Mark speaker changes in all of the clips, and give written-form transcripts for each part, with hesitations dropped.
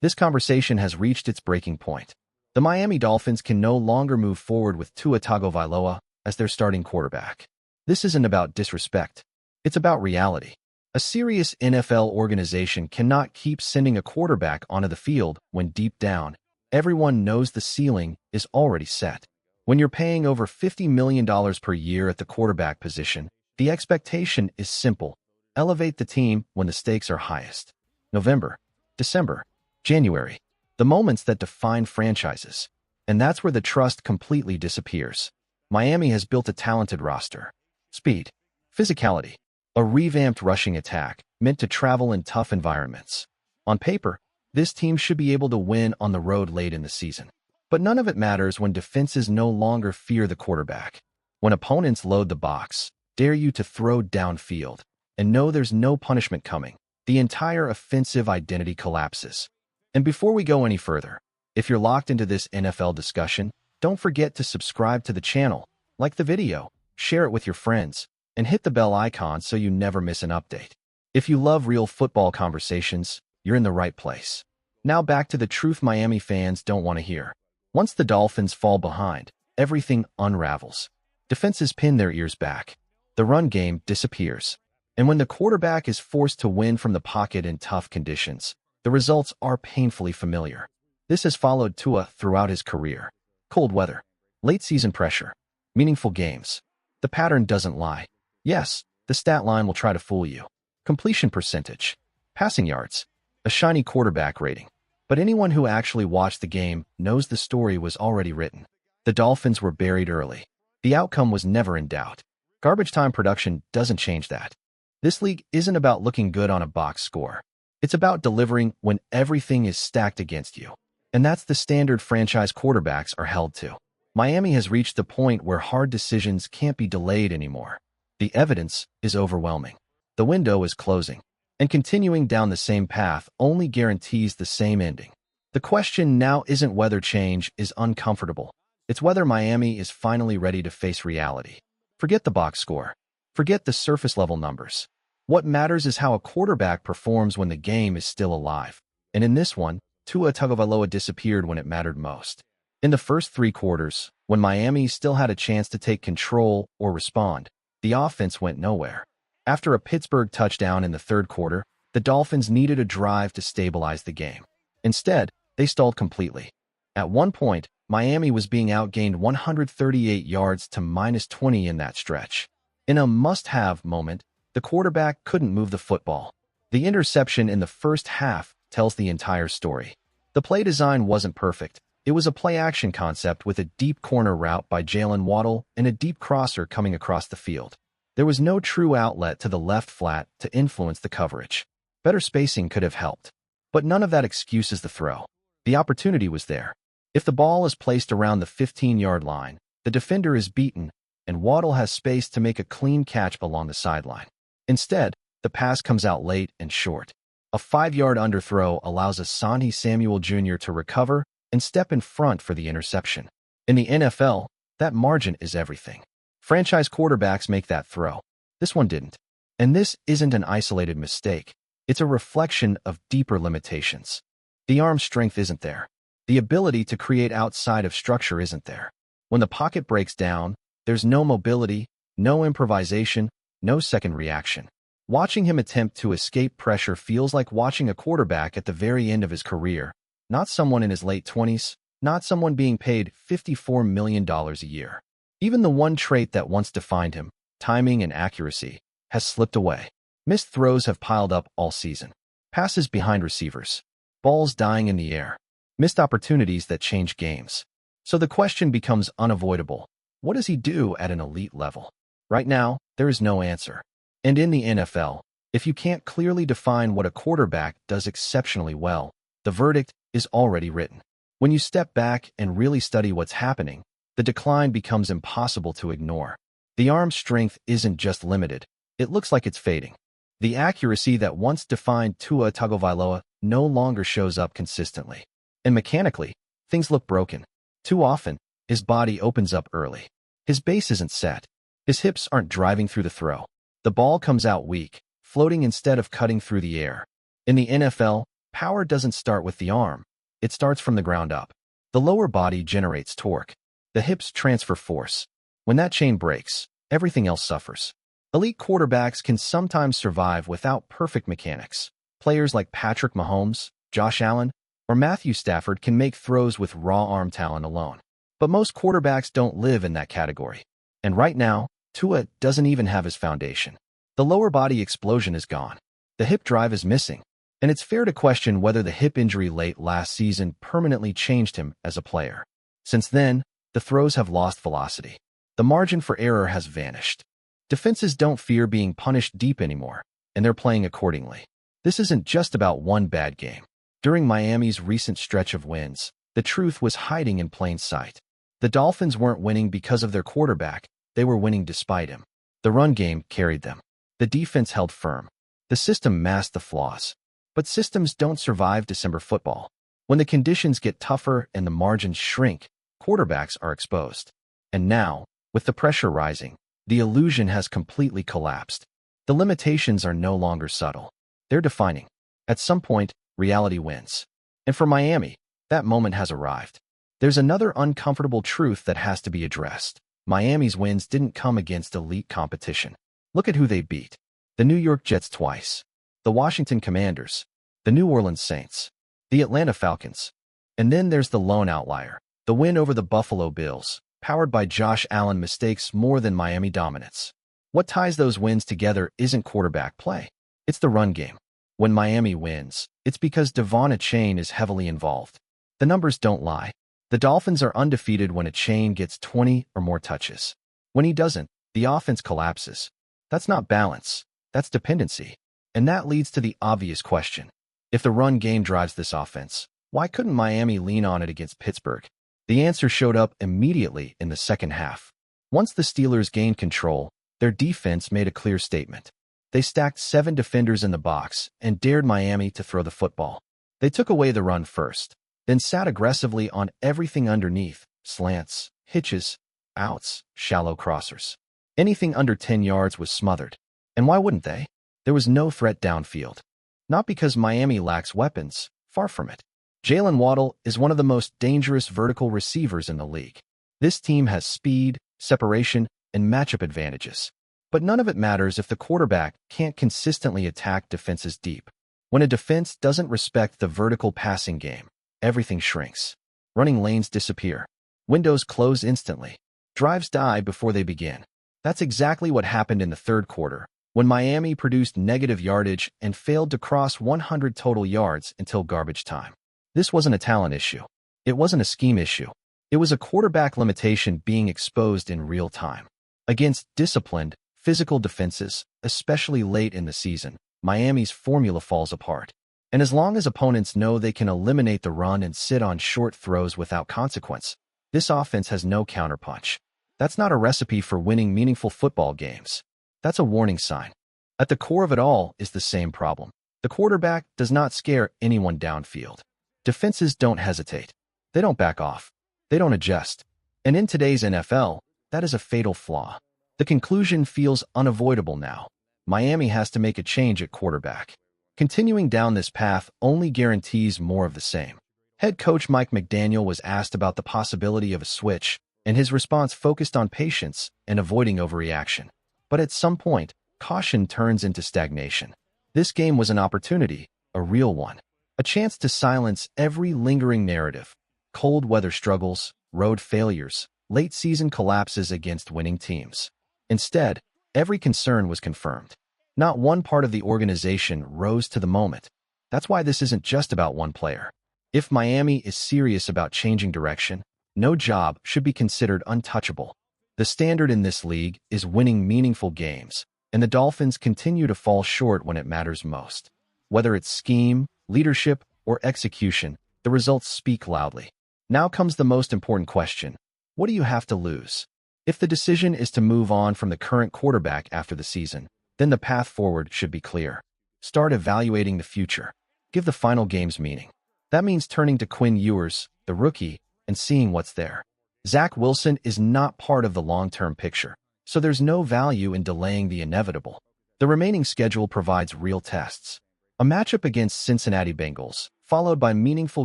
Speaker 1: This conversation has reached its breaking point. The Miami Dolphins can no longer move forward with Tua Tagovailoa as their starting quarterback. This isn't about disrespect. It's about reality. A serious NFL organization cannot keep sending a quarterback onto the field when deep down, everyone knows the ceiling is already set. When you're paying over $50 million per year at the quarterback position, the expectation is simple. Elevate the team when the stakes are highest. November, December, January. The moments that define franchises. And that's where the trust completely disappears. Miami has built a talented roster. Speed. Physicality. A revamped rushing attack, meant to travel in tough environments. On paper, this team should be able to win on the road late in the season. But none of it matters when defenses no longer fear the quarterback. When opponents load the box, dare you to throw downfield, and know there's no punishment coming, the entire offensive identity collapses. And before we go any further, if you're locked into this NFL discussion, don't forget to subscribe to the channel, like the video, share it with your friends, and hit the bell icon so you never miss an update. If you love real football conversations, you're in the right place. Now back to the truth Miami fans don't want to hear. Once the Dolphins fall behind, everything unravels. Defenses pin their ears back. The run game disappears. And when the quarterback is forced to win from the pocket in tough conditions, the results are painfully familiar. This has followed Tua throughout his career. Cold weather, late-season pressure, meaningful games. The pattern doesn't lie. Yes, the stat line will try to fool you. Completion percentage, passing yards, a shiny quarterback rating. But anyone who actually watched the game knows the story was already written. The Dolphins were buried early. The outcome was never in doubt. Garbage time production doesn't change that. This league isn't about looking good on a box score. It's about delivering when everything is stacked against you. And that's the standard franchise quarterbacks are held to. Miami has reached the point where hard decisions can't be delayed anymore. The evidence is overwhelming. The window is closing. And continuing down the same path only guarantees the same ending. The question now isn't whether change is uncomfortable. It's whether Miami is finally ready to face reality. Forget the box score. Forget the surface-level numbers. What matters is how a quarterback performs when the game is still alive. And in this one, Tua Tagovailoa disappeared when it mattered most. In the first 3 quarters, when Miami still had a chance to take control or respond, the offense went nowhere. After a Pittsburgh touchdown in the 3rd quarter, the Dolphins needed a drive to stabilize the game. Instead, they stalled completely. At one point, Miami was being outgained 138 yards to -20 in that stretch. In a must-have moment, the quarterback couldn't move the football. The interception in the first half tells the entire story. The play design wasn't perfect. It was a play-action concept with a deep corner route by Jalen Waddle and a deep crosser coming across the field. There was no true outlet to the left flat to influence the coverage. Better spacing could have helped. But none of that excuses the throw. The opportunity was there. If the ball is placed around the 15-yard line, the defender is beaten, and Waddle has space to make a clean catch along the sideline. Instead, the pass comes out late and short. A 5-yard underthrow allows Asante Samuel Jr. to recover and step in front for the interception. In the NFL, that margin is everything. Franchise quarterbacks make that throw. This one didn't. And this isn't an isolated mistake. It's a reflection of deeper limitations. The arm strength isn't there. The ability to create outside of structure isn't there. When the pocket breaks down, there's no mobility, no improvisation, no second reaction. Watching him attempt to escape pressure feels like watching a quarterback at the very end of his career, not someone in his late 20s, not someone being paid $54 million a year. Even the one trait that once defined him, timing and accuracy, has slipped away. Missed throws have piled up all season. Passes behind receivers. Balls dying in the air. Missed opportunities that change games. So the question becomes unavoidable. What does he do at an elite level? Right now, there is no answer. And in the NFL, if you can't clearly define what a quarterback does exceptionally well, the verdict is already written. When you step back and really study what's happening, the decline becomes impossible to ignore. The arm strength isn't just limited, it looks like it's fading. The accuracy that once defined Tua Tagovailoa no longer shows up consistently. And mechanically, things look broken. Too often, his body opens up early. His base isn't set. His hips aren't driving through the throw. The ball comes out weak, floating instead of cutting through the air. In the NFL, Power doesn't start with the arm. It starts from the ground up. The lower body generates torque. The hips transfer force. When that chain breaks, everything else suffers. Elite quarterbacks can sometimes survive without perfect mechanics. Players like Patrick Mahomes, Josh Allen, or Matthew Stafford can make throws with raw arm talent alone. But most quarterbacks don't live in that category. And right now, Tua doesn't even have his foundation. The lower body explosion is gone. The hip drive is missing. And it's fair to question whether the hip injury late last season permanently changed him as a player. Since then, the throws have lost velocity. The margin for error has vanished. Defenses don't fear being punished deep anymore, and they're playing accordingly. This isn't just about one bad game. During Miami's recent stretch of wins, the truth was hiding in plain sight. The Dolphins weren't winning because of their quarterback, they were winning despite him. The run game carried them. The defense held firm. The system masked the flaws. But systems don't survive December football. When the conditions get tougher and the margins shrink, quarterbacks are exposed. And now, with the pressure rising, the illusion has completely collapsed. The limitations are no longer subtle. They're defining. At some point, reality wins. And for Miami, that moment has arrived. There's another uncomfortable truth that has to be addressed. Miami's wins didn't come against elite competition. Look at who they beat. The New York Jets twice. The Washington Commanders. The New Orleans Saints. The Atlanta Falcons. And then there's the lone outlier. The win over the Buffalo Bills, powered by Josh Allen mistakes more than Miami dominance. What ties those wins together isn't quarterback play. It's the run game. When Miami wins, it's because Devon Achane is heavily involved. The numbers don't lie. The Dolphins are undefeated when Achane gets 20 or more touches. When he doesn't, the offense collapses. That's not balance. That's dependency. And that leads to the obvious question. If the run game drives this offense, why couldn't Miami lean on it against Pittsburgh? The answer showed up immediately in the second half. Once the Steelers gained control, their defense made a clear statement. They stacked 7 defenders in the box and dared Miami to throw the football. They took away the run first, then sat aggressively on everything underneath: slants, hitches, outs, shallow crossers. Anything under 10 yards was smothered. And why wouldn't they? There was no threat downfield. Not because Miami lacks weapons, far from it. Jalen Waddle is one of the most dangerous vertical receivers in the league. This team has speed, separation, and matchup advantages. But none of it matters if the quarterback can't consistently attack defenses deep. When a defense doesn't respect the vertical passing game, everything shrinks. Running lanes disappear. Windows close instantly. Drives die before they begin. That's exactly what happened in the third quarter, when Miami produced negative yardage and failed to cross 100 total yards until garbage time. This wasn't a talent issue. It wasn't a scheme issue. It was a quarterback limitation being exposed in real time. Against disciplined, physical defenses, especially late in the season, Miami's formula falls apart. And as long as opponents know they can eliminate the run and sit on short throws without consequence, this offense has no counterpunch. That's not a recipe for winning meaningful football games. That's a warning sign. At the core of it all is the same problem. The quarterback does not scare anyone downfield. Defenses don't hesitate. They don't back off. They don't adjust. And in today's NFL, that is a fatal flaw. The conclusion feels unavoidable now. Miami has to make a change at quarterback. Continuing down this path only guarantees more of the same. Head coach Mike McDaniel was asked about the possibility of a switch, and his response focused on patience and avoiding overreaction. But at some point, caution turns into stagnation. This game was an opportunity, a real one. A chance to silence every lingering narrative. Cold weather struggles, road failures, late season collapses against winning teams. Instead, every concern was confirmed. Not one part of the organization rose to the moment. That's why this isn't just about one player. If Miami is serious about changing direction, no job should be considered untouchable. The standard in this league is winning meaningful games, and the Dolphins continue to fall short when it matters most. Whether it's scheme, leadership, or execution, the results speak loudly. Now comes the most important question. What do you have to lose? If the decision is to move on from the current quarterback after the season, then the path forward should be clear. Start evaluating the future. Give the final games meaning. That means turning to Quinn Ewers, the rookie, and seeing what's there. Zach Wilson is not part of the long-term picture, so there's no value in delaying the inevitable. The remaining schedule provides real tests. A matchup against Cincinnati Bengals, followed by meaningful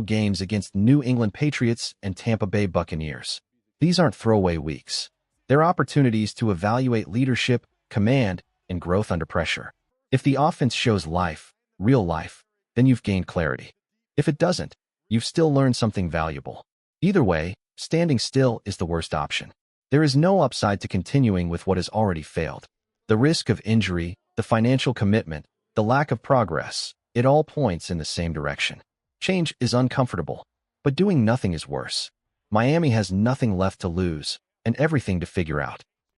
Speaker 1: games against New England Patriots and Tampa Bay Buccaneers. These aren't throwaway weeks. They're opportunities to evaluate leadership, command, and growth under pressure. If the offense shows life, real life, then you've gained clarity. If it doesn't, you've still learned something valuable. Either way, standing still is the worst option. There is no upside to continuing with what has already failed. The risk of injury, the financial commitment, the lack of progress, it all points in the same direction. Change is uncomfortable, but doing nothing is worse. Miami has nothing left to lose and everything to figure out.